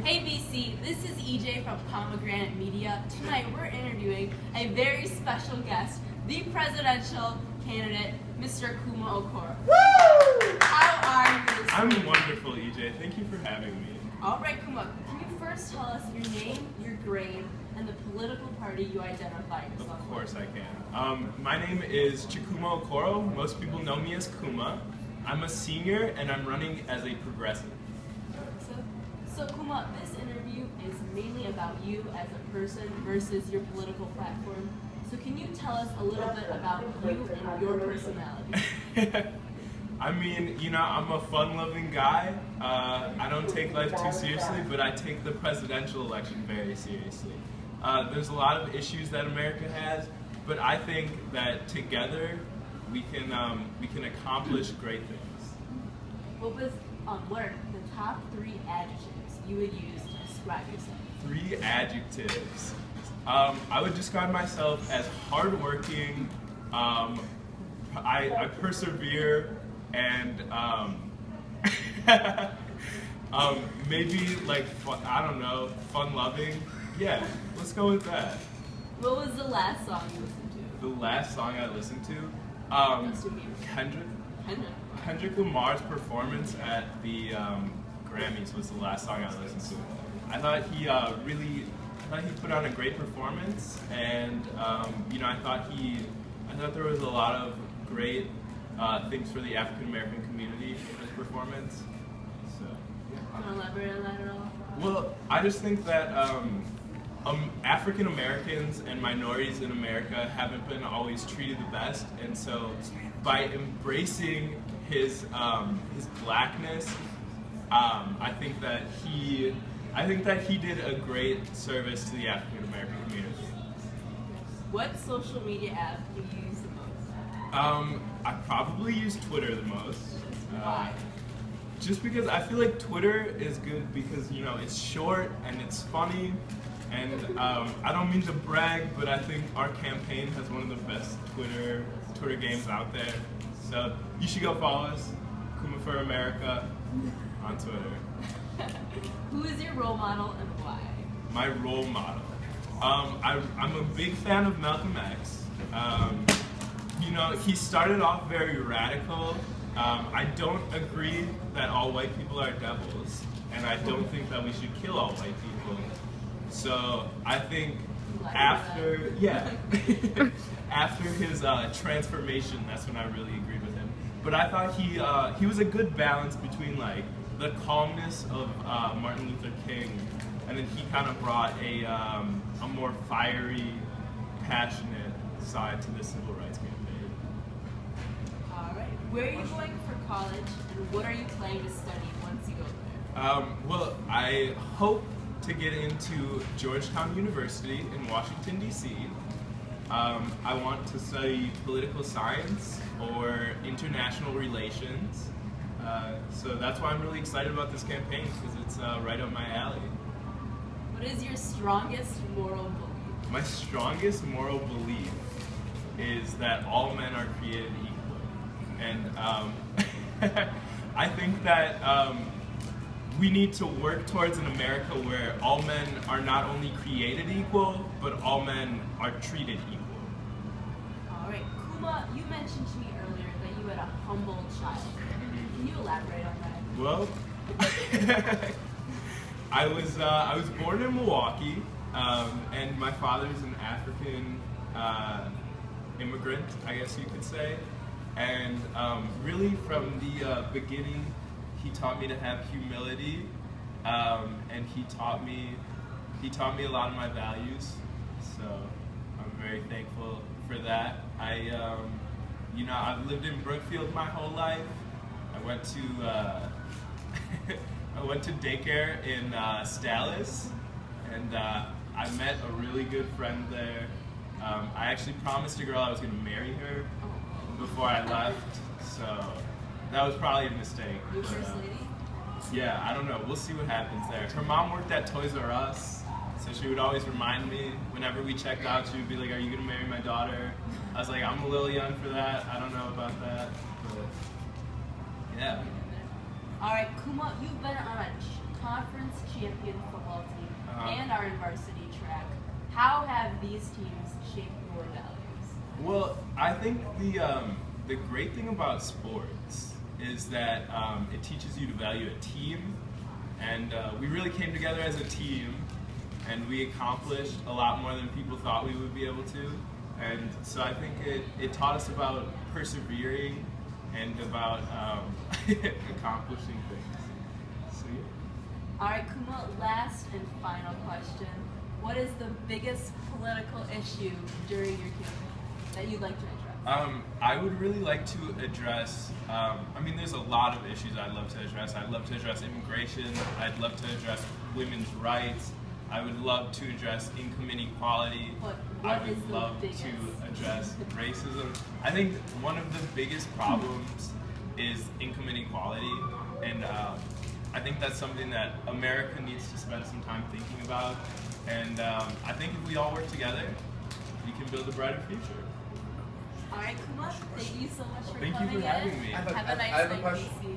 Hey BC, this is EJ from Pomegranate Media. Tonight we're interviewing a very special guest, the presidential candidate, Mr. Kuma Okoro. Woo! How are you this I'm morning? wonderful, EJ. Thank you for having me. Alright Kuma, can you first tell us your name, your grade, and the political party you identify yourself Of course I can. My name is Kuma Okoro. Most people know me as Kuma. I'm a senior and I'm running as a progressive. So Kuma, this interview is mainly about you as a person versus your political platform. So can you tell us a little bit about you and your personality? I mean, I'm a fun-loving guy. I don't take life too seriously, but I take the presidential election very seriously. There's a lot of issues that America has, but I think that together we can accomplish great things. What are the top 3 adjectives you would use to describe yourself? 3 adjectives. I would describe myself as hardworking. I persevere, and maybe like fun-loving. Yeah, let's go with that. What was the last song you listened to? The last song I listened to, Kendrick Lamar's performance at the Grammys was the last song I listened to. I thought he put on a great performance, and I thought there was a lot of great things for the African American community in his performance. So, Can you elaborate on that at all? well, I just think that African Americans and minorities in America haven't been always treated the best, and so by embracing his blackness, I think that he did a great service to the African American community. What social media app do you use the most? I probably use Twitter the most. Why? Just because I feel like Twitter is good because it's short and it's funny, and I don't mean to brag, but I think our campaign has one of the best Twitter games out there. So you should go follow us, Kuma for America, on Twitter. Who is your role model and why? My role model. I'm a big fan of Malcolm X. He started off very radical. I don't agree that all white people are devils, and I don't think that we should kill all white people. So I think after his transformation, that's when I really agreed with him. But I thought he was a good balance between like the calmness of Martin Luther King, and then he kind of brought a more fiery, passionate side to the civil rights campaign. Alright, where are you going for college, and what are you planning to study once you go there? Well, I hope to get into Georgetown University in Washington, D.C. I want to study political science or international relations. So that's why I'm really excited about this campaign, because it's right up my alley. What is your strongest moral belief? My strongest moral belief is that all men are created equal. And I think that we need to work towards an America where all men are not only created equal, but all men are treated equal. Alright, Kuma, you mentioned to me earlier that you had a humble child. Can you elaborate on that? Well, I was born in Milwaukee, and my father's an African immigrant, I guess you could say. And really from the beginning, he taught me to have humility, and he taught me a lot of my values. So I'm very thankful for that. I've lived in Brookfield my whole life. I went to daycare in Dallas, and I met a really good friend there. I actually promised a girl I was going to marry her before I left, so that was probably a mistake. Your first lady? Yeah, I don't know. We'll see what happens there. Her mom worked at Toys R Us, so she would always remind me whenever we checked out. She would be like, "Are you going to marry my daughter?" I was like, "I'm a little young for that. I don't know about that." But yeah. Alright, Kuma, you've been on a conference champion football team and are in varsity track. How have these teams shaped your values? Well, I think the great thing about sports is that it teaches you to value a team, and we really came together as a team, and we accomplished a lot more than people thought we would be able to. And so I think it taught us about persevering and about accomplishing things. So yeah. All right, Kuma, last and final question. What is the biggest political issue during your campaign that you'd like to address? I would really like to address, there's a lot of issues I'd love to address. I'd love to address immigration. I'd love to address women's rights. I would love to address income inequality. I would love to address racism. I think one of the biggest problems is income inequality, and I think that's something that America needs to spend some time thinking about. And I think if we all work together, we can build a brighter future. All right, Kuma, thank you so much for coming in. Thank you for having me. Have a nice night, DC.